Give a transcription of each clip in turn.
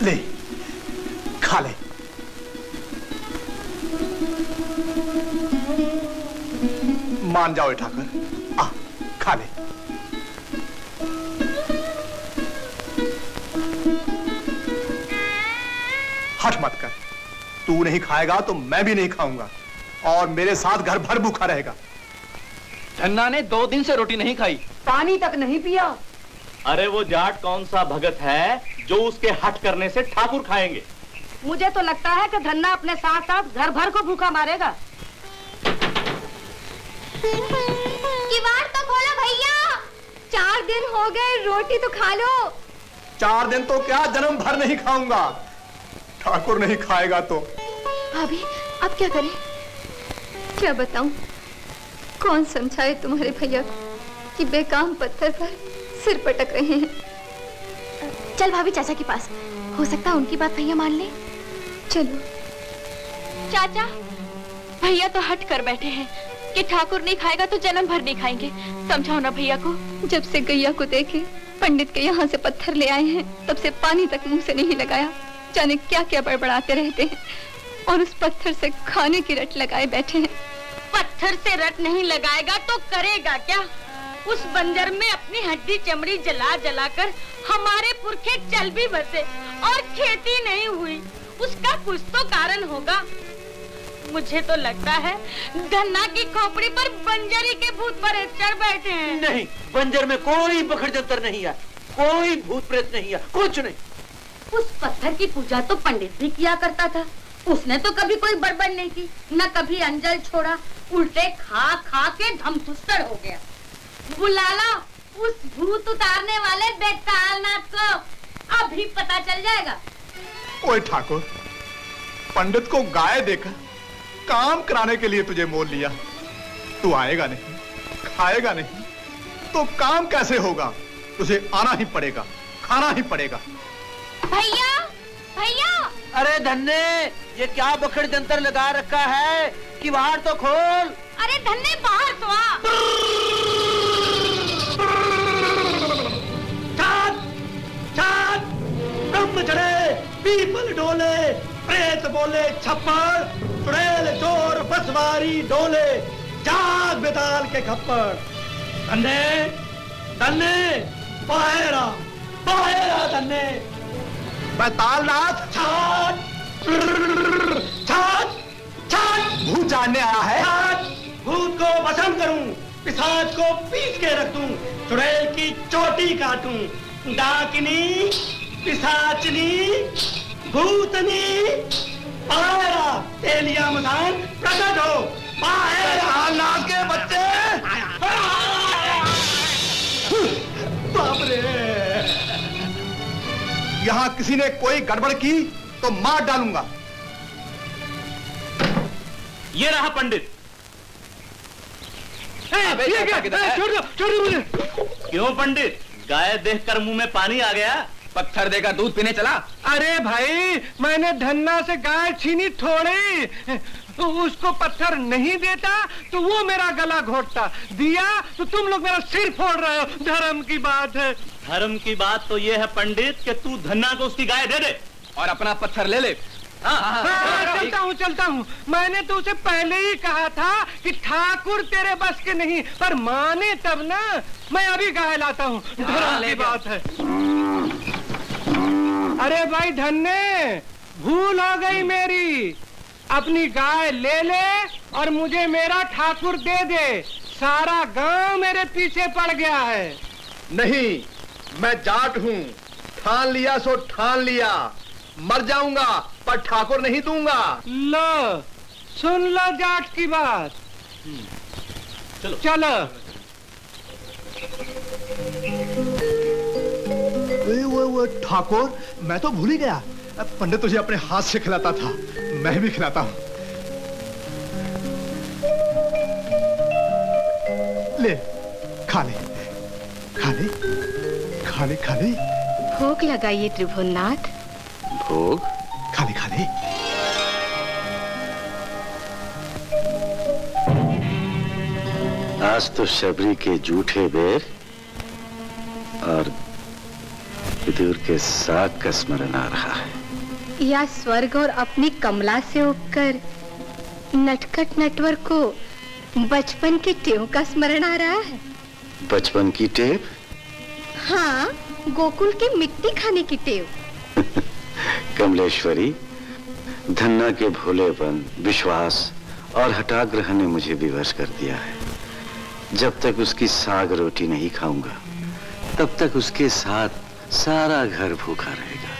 ले, खा ले। मान जाओ ठाकर, आ खा ले। हट मत कर। तू नहीं खाएगा तो मैं भी नहीं खाऊंगा और मेरे साथ घर भर भूखा रहेगा। धन्ना ने 2 दिन से रोटी नहीं खाई, पानी तक नहीं पिया। अरे वो जाट कौन सा भगत है जो उसके हट करने से ठाकुर खाएंगे? मुझे तो लगता है कि धन्ना अपने साथ साथ घर भर को भूखा मारेगा। किवाड़ तो खोलो भैया, 4 दिन हो गए, रोटी तो खा लो। 4 दिन तो क्या, जन्म भर नहीं खाऊंगा। ठाकुर नहीं खाएगा तो। भाभी अब क्या करें? क्या बताऊं? कौन समझाए तुम्हारे भैया कि बेकाम पत्थर पर सिर पटक रहे हैं। चल भाभी चाचा के पास, हो सकता है उनकी बात भैया मान ले। चलो। चाचा, भैया तो हट कर बैठे हैं कि ठाकुर नहीं खाएगा तो जन्म भर नहीं खाएंगे। समझाओ ना भैया को। जब से गैया को देखे पंडित के यहाँ से पत्थर ले आए हैं, तब से पानी तक मुंह से नहीं लगाया। जाने क्या क्या बड़बड़ाते रहते हैं और उस पत्थर से खाने की रट लगाए बैठे हैं। पत्थर से रट नहीं लगाएगा तो करेगा क्या? उस बंजर में अपनी हड्डी चमड़ी जला जला कर हमारे पुरखे चल भी बसे और खेती नहीं हुई। उसका कुछ तो कारण होगा। मुझे तो लगता है धन्ना की खोपड़ी पर बंजरी के भूत प्रेत चढ़ बैठे हैं। नहीं, बंजर में कोई बखड़ जंतर नहीं है, कोई भूत प्रेत नहीं है, कुछ नहीं। उस पत्थर की पूजा तो पंडित भी किया करता था। उसने तो कभी कोई बड़बड़ नहीं की, न कभी अंजल छोड़ा। उल्टे खा खा के धमथुस्सड़ हो गया। बुला लो उस भूत उतारने वाले बेतालनाथ को, अभी पता चल जाएगा। ओए ठाकुर, पंडित को गाय देकर काम कराने के लिए तुझे मोल लिया। तू आएगा नहीं, खाएगा नहीं, तो काम कैसे होगा? तुझे आना ही पड़ेगा, खाना ही पड़ेगा। भैया, भैया! अरे धन्ने, ये क्या बखड़ जंतर लगा रखा है? किवाड़ तो खोल। अरे धन्ने बाहर तो आ। चाँद, ब्रह्म चढ़े, पीपल डोले, प्रेत बोले छप्पड़, चुड़ैल चोर बसवारी डोले, जाग बेताल के खप्पड़। धन्ने, धन्ने, बाहर आ, बाहर आ धन्ने। बेतालनाथ, छात, छात, छात। भूत जानने आया है। छात, भूत को भस्म करूं, पिशाच को पीस के रख दूं, चुड़ैल की चोटी काटूं, डाकिनी, पिशाचनी, भूतनी, पायरा, तेलिया मसान प्रकट हो। बेतालनाथ के बच्चे! बाप रे! यहाँ किसी ने कोई गड़बड़ की तो मार डालूंगा। ये रहा पंडित। ये क्या? छोड़ मुझे। क्यों पंडित, गाय देखकर मुंह में पानी आ गया? पत्थर देकर दूध पीने चला? अरे भाई, मैंने धन्ना से गाय छीनी थोड़ी। उसको पत्थर नहीं देता तो वो मेरा गला घोटता, दिया तो तुम लोग मेरा सिर फोड़ रहे हो। धर्म की बात है। धर्म की बात तो ये है पंडित कि तू धन्ना को उसकी गाय दे दे और अपना पत्थर ले ले। चलता हूँ। मैंने तो उसे पहले ही कहा था कि ठाकुर तेरे बस के नहीं, पर माने तब ना। मैं अभी गाय लाता हूँ। धर्म की बात है। अरे भाई धन्ने, भूल हो गई मेरी। अपनी गाय ले ले और मुझे मेरा ठाकुर दे दे। सारा गांव मेरे पीछे पड़ गया है। नहीं, मैं जाट हूँ, ठान लिया सो ठान लिया। मर जाऊंगा पर ठाकुर नहीं दूंगा। लो, सुन लो जाट की बात। चलो चलो। वो ठाकुर, मैं तो भूल ही गया। पंडित तुझे अपने हाथ से खिलाता था, मैं भी खिलाता हूँ। ले, खा ले, खा ले, खा ले, खा ले। भोग लगाइए त्रिभुवननाथ। भोग? खा ले, खा ले। आज तो शबरी के जूठे बेर और विदुर के साग का स्मरण आ रहा है, या स्वर्ग और अपनी कमला से उगकर नटखट नटवर को बचपन के टेव का स्मरण आ रहा है। बचपन की टेप? हाँ, गोकुल की मिट्टी खाने की टेव। कमलेश्वरी, धन्ना के भोलेपन, विश्वास और हठाग्रह ने मुझे विवश कर दिया है। जब तक उसकी साग रोटी नहीं खाऊंगा, तब तक उसके साथ सारा घर भूखा रहेगा।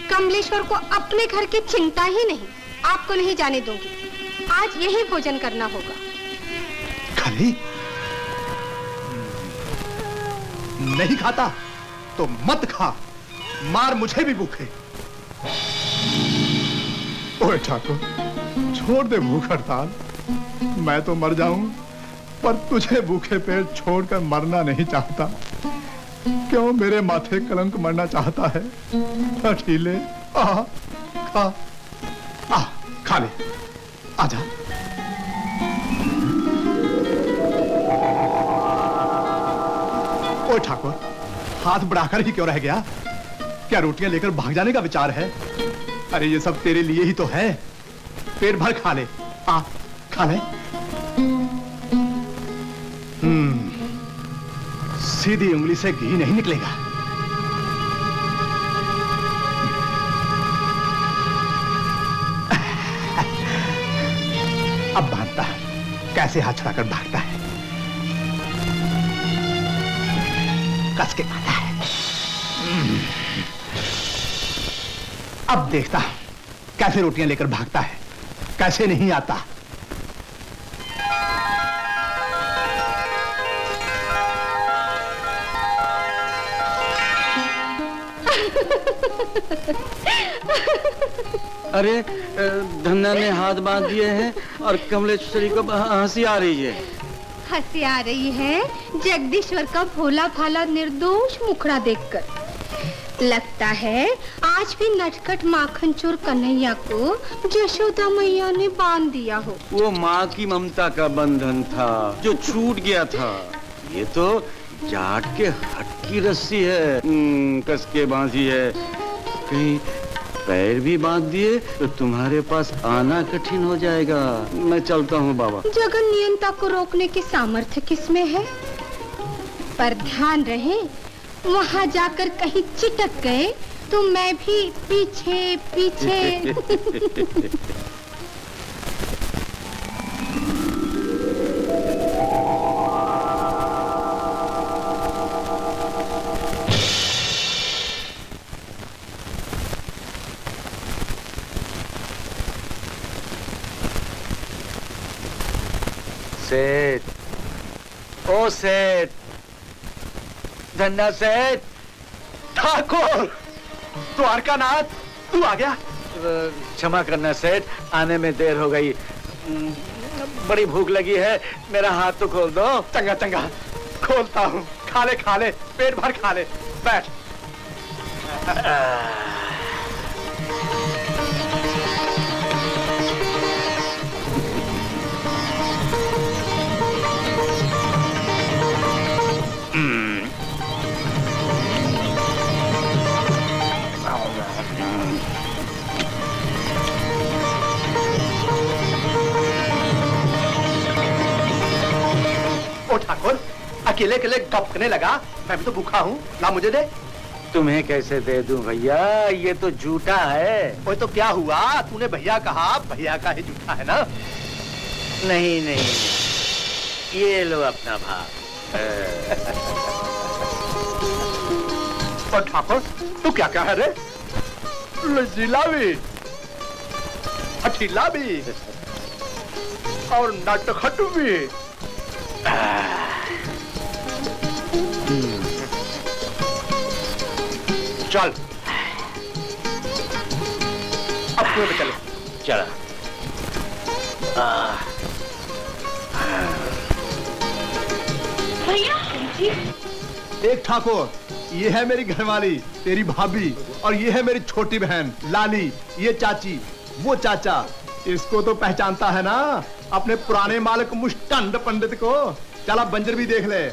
कमलेश्वर को अपने घर की चिंता ही नहीं, आपको नहीं जाने दूंगी। आज यही भोजन करना होगा। खाली नहीं खाता तो मत खा, मार मुझे भी भूखे। ओए ठाकुर, छोड़ दे भूख हड़ताल। मैं तो मर जाऊं, पर तुझे भूखे पेट छोड़कर मरना नहीं चाहता। क्यों मेरे माथे कलंक मरना चाहता है? हठीले, खा खा ले, आजा। ओ ठाकुर, हाथ बढ़ाकर ही क्यों रह गया? क्या रोटियां लेकर भाग जाने का विचार है? अरे ये सब तेरे लिए ही तो है। पेट भर खा ले, खा ले। सीधी उंगली से घी नहीं निकलेगा। अब भागता है, कैसे हाथ छुड़ाकर भागता है, कस के खाता है। अब देखता कैसे रोटियां लेकर भागता है, कैसे नहीं आता। अरे धन्ना ने हाथ बांध दिए हैं और कमलेश्वरी को हंसी आ रही है। हंसी आ रही है जगदीश्वर का भोला भाला निर्दोष मुखड़ा देखकर। लगता है आज भी नटखट माखन चोर कन्हैया को यशोदा मैया ने बांध दिया हो। वो माँ की ममता का बंधन था जो छूट गया था। ये तो जाट के हट की रस्सी है, कस के बांधी है। कहीं पैर भी बांध दिए तो तुम्हारे पास आना कठिन हो जाएगा। मैं चलता हूँ बाबा। जगन नियंता को रोकने की सामर्थ्य किसमें है? पर ध्यान रहे, वहाँ जाकर कहीं चिटक गए तो मैं भी पीछे पीछे। सेठ, ओ सेठ, धन्ना सेठ। ठाकुर, द्वारकानाथ, तू आ गया? क्षमा करना सेठ, आने में देर हो गई। बड़ी भूख लगी है, मेरा हाथ तो खोल दो। चंगा चंगा, खोलता हूँ। खा ले, पेट भर खा ले। बैठ। ठाकुर, अकेले अकेले गप करने लगा। मैं भी तो भूखा हूँ, ला मुझे दे। तुम्हें कैसे दे दूं भैया, ये तो झूठा है। वो तो क्या हुआ, तूने भैया कहा, भैया का ही झूठा है ना? नहीं नहीं, ये लो अपना भाग। और ठाकुर, तू क्या क्या है रे? लजीला भी, हठीला भी और नटखट भी। चल, अब कुएं में चलो। चला। भैया जी। देख ठाकुर, ये है मेरी घरवाली, तेरी भाभी, और ये है मेरी छोटी बहन लाली। ये चाची, वो चाचा। इसको तो पहचानता है ना, अपने पुराने मालिक मुष्टंड पंडित को। चल अब बंजर भी देख ले।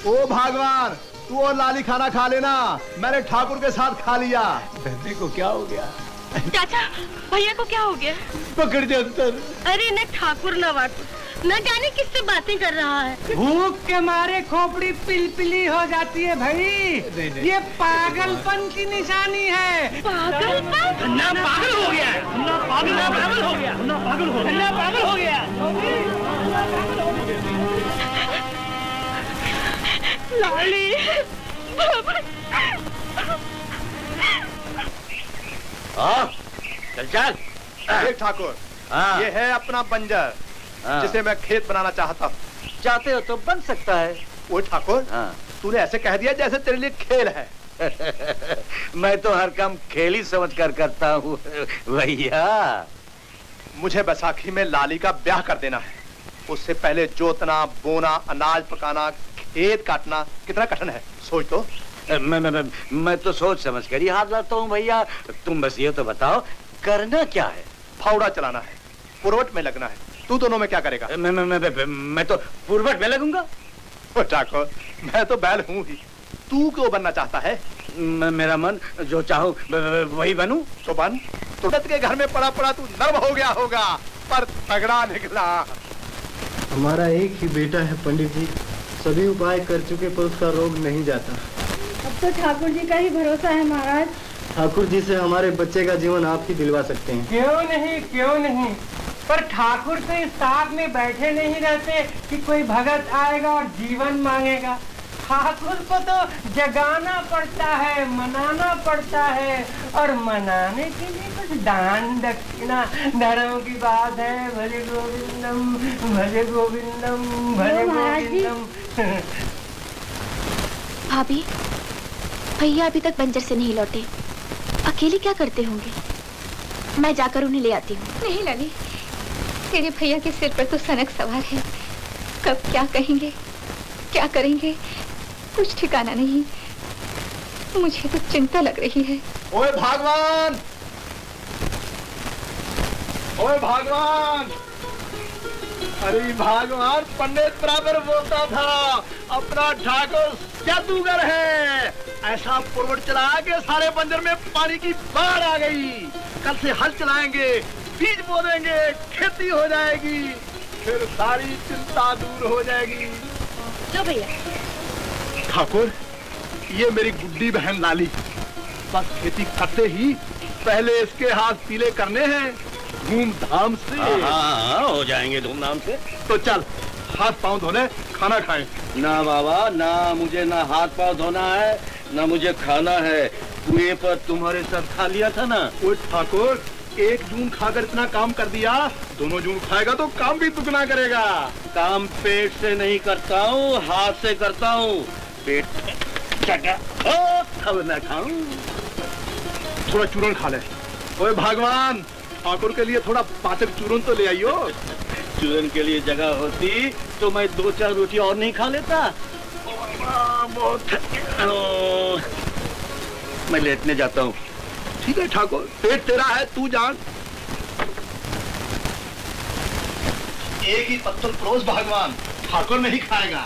ओ भगवान, तू और लाली खाना खा लेना, मैंने ठाकुर के साथ खा लिया। बहने को क्या हो गया? चाचा, भैया को क्या हो गया? पकड़ दे अंतर। अरे न ठाकुर न वाटू, न जाने किससे बातें कर रहा है। भूख के मारे खोपड़ी पिलपिली हो जाती है भाई। नहीं। ये पागलपन की निशानी है। पागलपन? ना पागल हो गया है, ना पागल हो गया, ना पागल हो गया, ना पागल हो गया। लाली, चल चल। देख ठाकुर, हाँ। ये है अपना बंजर, हाँ। जिसे मैं खेत बनाना चाहता हूँ। चाहते हो तो बन सकता है। वो ठाकुर, हाँ। तूने ऐसे कह दिया जैसे तेरे लिए खेल है। मैं तो हर काम खेल ही समझ कर करता हूँ भैया। मुझे बैसाखी में लाली का ब्याह कर देना है। उससे पहले जोतना, बोना, अनाज पकाना, खेत काटना कितना कठिन है, सोच तो। मैं तो सोच समझ कर ही हाथ लाता हूँ भैया। तुम बस ये तो बताओ करना क्या है? फावड़ा चलाना है, पुरवट में लगना है। तू दोनों में क्या करेगा? मैं तो पुरवट में लगूंगा। ठाकुर, मैं तो बैल हूँ ही, तू क्यों बनना चाहता है? मेरा मन जो चाहूँ वही बनूं। तो बन। तुरंत के घर में पड़ा पड़ा तू नर्म हो गया होगा, पर तगड़ा निकला। हमारा एक ही बेटा है पंडित जी, सभी उपाय कर चुके पर उसका रोग नहीं जाता। अब तो ठाकुर जी का ही भरोसा है महाराज। ठाकुर जी से हमारे बच्चे का जीवन आप ही दिलवा सकते हैं। क्यों नहीं, क्यों नहीं। पर ठाकुर तो इस साथ में बैठे नहीं रहते कि कोई भगत आएगा और जीवन मांगेगा। ठाकुर को तो जगाना पड़ता है, मनाना पड़ता है, और मनाने के लिए कुछ दान दक्षिणा धर्म की बात है। भजे गोविंदम, भजे गोविंदम, भजे गोविंदम। भाभी, भैया अभी तक बंजर से नहीं लौटे, अकेले क्या करते होंगे? मैं जाकर उन्हें ले आती हूँ। नहीं लाली, तेरे भैया के सिर पर तो सनक सवार है, कब क्या कहेंगे, क्या करेंगे, कुछ ठिकाना नहीं। मुझे तो चिंता लग रही है। ओए भगवान, ओए भगवान, अरे भगवान, पंडित बराबर बोलता था अपना ठाकुर जादूगर है। ऐसा पुरवट चला के सारे बंजर में पानी की बाढ़ आ गई। कल से हल चलाएंगे, बीज बो देंगे, खेती हो जाएगी, फिर सारी चिंता दूर हो जाएगी। लो भैया। ठाकुर, ये मेरी गुड्डी बहन लाली, बस खेती करते ही पहले इसके हाथ पीले करने हैं धूमधाम से। हाँ, हो जाएंगे धूमधाम से। तो चल हाथ पांव धोने, खाना खाएं। ना बाबा, ना मुझे ना हाथ पांव धोना है, ना मुझे खाना है। कुएं पर तुम्हारे साथ खा लिया था ना। वो ठाकुर, एक जून खाकर इतना काम कर दिया, दोनों जून खाएगा तो काम भी दुगना करेगा। काम पेट से नहीं करता हूँ, हाथ से करता हूँ। पेट तब न खाऊं, थोड़ा चूरन खा ले। ओए भगवान, ठाकुर के लिए थोड़ा पाचक चूरन तो ले आइयो। चूरन के लिए जगह होती तो मैं 2-4 रोटी और नहीं खा लेता। बहुत मैं लेटने जाता हूँ। ठीक है ठाकुर, पेट तेरा है, तू जान। एक ही पत्थर परोस भगवान, ठाकुर नहीं खाएगा।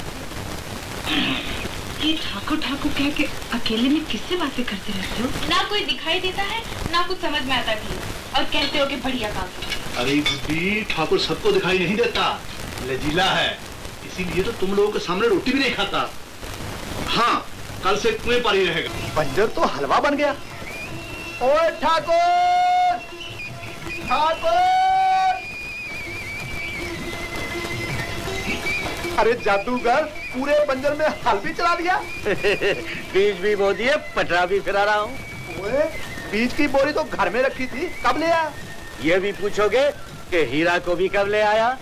ये ठाकुर ठाकुर कह के अकेले में किससे बातें करते रहते हो? ना कोई दिखाई देता है, ना कुछ समझ में आता भी, और कहते हो कि बढ़िया काम। अरे बुद्धि, ठाकुर सबको दिखाई नहीं देता, लजीला है, इसीलिए तो तुम लोगों के सामने रोटी भी नहीं खाता। हाँ, कल से कुएं पर ही रहेगा। बंजर तो हलवा बन गया। ओए ठाकुर, ठाकुर, अरे जादूगर, पूरे बंजर में हल भी चला दिया। बीज भी बो दिए, पटरा भी फिरा रहा हूँ। ओए, बीज की बोरी तो घर में रखी थी, कब ले आया? ये भी पूछोगे कि हीरा को भी कब ले आया?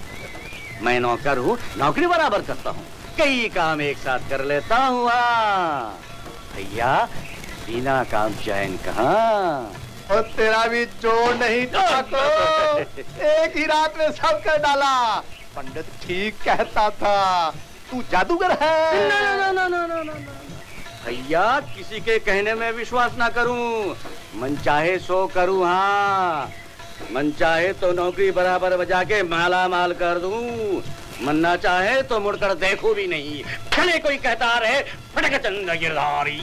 मैं नौकर हूँ, नौकरी बराबर करता हूँ, कई काम एक साथ कर लेता हूँ। भैया, बिना काम चैन कहाँ। और तेरा भी जोड़ नहीं ठाकुर, एक ही रात में सब कर डाला। पंडित ठीक कहता था, तू जादूगर है। ना। भैया, किसी के कहने में विश्वास ना करूं, मन चाहे सो करूं। हाँ, मन चाहे तो नौकरी बराबर बजा के माला माल कर दूं, मरना चाहे तो मुड़कर देखो भी नहीं, खड़े कोई कहता रहे फटक चंद गिरधारी।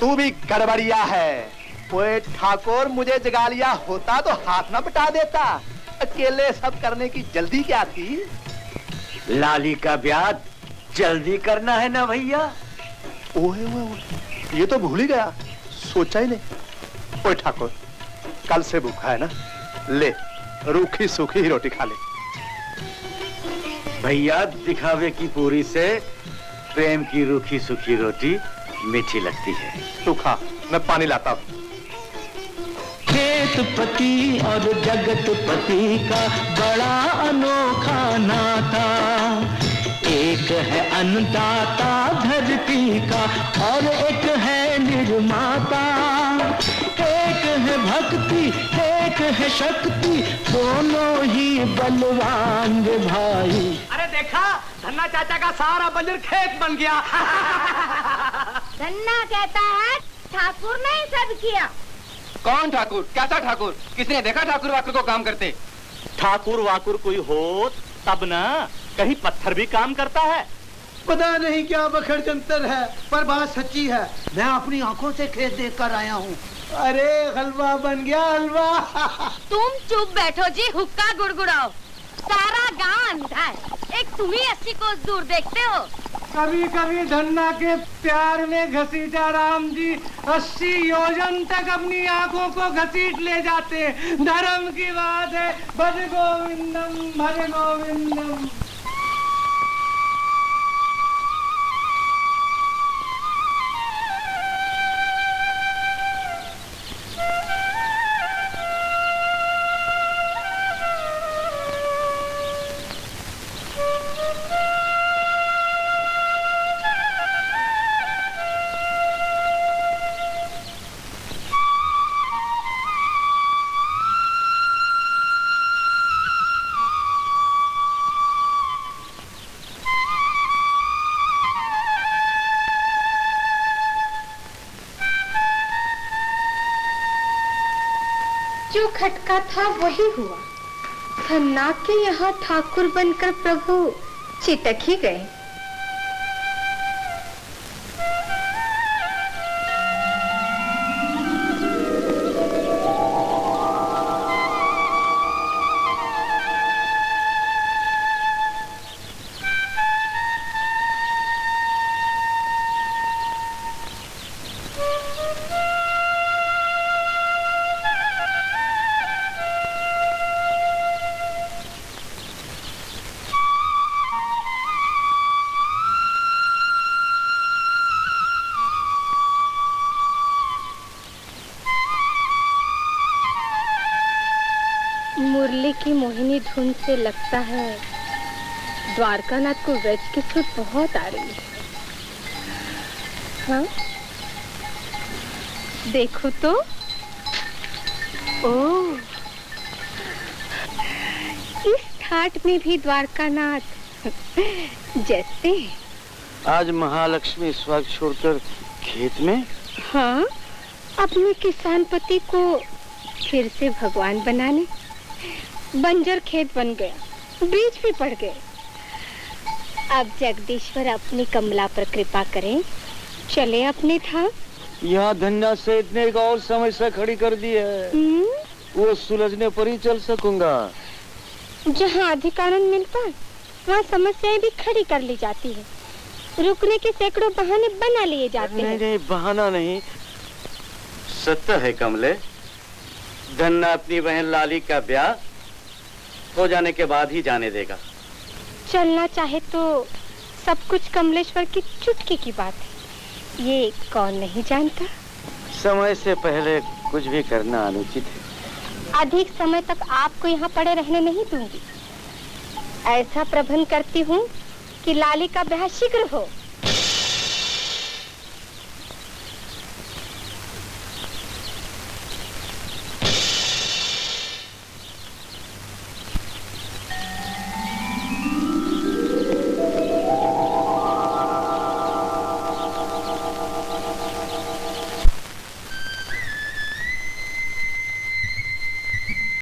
तू भी गड़बड़िया है। ओए ठाकुर, मुझे जगा लिया होता तो हाथ ना बटा देता। अकेले सब करने की जल्दी क्या थी? लाली का ब्याह जल्दी करना है ना भैया। ओए ओए, ये तो भूल ही गया, सोचा ही नहीं। ओए ठाकुर, कल से भूखा है ना, ले रूखी सूखी रोटी खा ले। भैया दिखावे की पूरी से प्रेम की रूखी सूखी रोटी मीठी लगती है। तू खा, मैं पानी लाता हूँ। खेत पति और जगत पति का बड़ा अनोखा नाता, एक है अन्नदाता धरती का और एक है निर्माता, एक है भक्ति एक है शक्ति, दोनों ही बलवान रे भाई। अरे देखा, धन्ना चाचा का सारा बंजर खेत बन गया। धन्ना कहता है ठाकुर ने ही सब किया। कौन ठाकुर? कैसा ठाकुर? किसने देखा ठाकुर वाकुर को काम करते? ठाकुर वाकुर कोई हो तब ना, कहीं पत्थर भी काम करता है। पता नहीं क्या बखड़ जंतर है, पर बात सच्ची है। मैं अपनी आंखों से खेत देख कर आया हूँ। अरे हलवा बन गया, हलवा। तुम चुप बैठो जी, हुक्का गुड़गुड़ाओ। सारा गांव अंधा है, एक तुम ही 80 कोस दूर देखते हो। कभी कभी धन्ना के प्यार में घसीटा राम जी 80 योजन तक अपनी आंखों को घसीट ले जाते। धर्म की बात है। भज गोविंदम भज गोविंदम। जो खटका था वही हुआ। धन्ना के यहाँ ठाकुर बनकर प्रभु चिटक ही गए। मुरली की मोहिनी धुन से लगता है द्वारकानाथ को व्रज की सुध बहुत आ रही है। हाँ, देखो तो। ओह, इस ठाट में भी द्वारकानाथ जैसे। आज महालक्ष्मी स्वर्ण छोड़कर खेत में। हाँ, अपने किसान पति को फिर से भगवान बनाने। बंजर खेत बन गया, बीज भी पड़ गए। अब जगदीश्वर अपनी कमला पर कृपा करें, चले अपने था। यहाँ धन्ना से इतने एक और समस्या खड़ी कर दी है, वो सुलझने पर ही चल सकूंगा। जहाँ अधिकारण मिलता वहाँ समस्याएं भी खड़ी कर ली जाती है। रुकने के सैकड़ों बहाने बना लिए जाते हैं। नहीं, बहाना नहीं, सत्य है कमले। धन्ना अपनी बहन लाली का ब्याह हो जाने के बाद ही जाने देगा। चलना चाहे तो सब कुछ कमलेश्वर की चुटकी की बात है, ये कौन नहीं जानता। समय से पहले कुछ भी करना अनुचित है। अधिक समय तक आपको यहाँ पड़े रहने नहीं दूंगी। ऐसा प्रबंध करती हूँ कि लाली का ब्याह शीघ्र हो।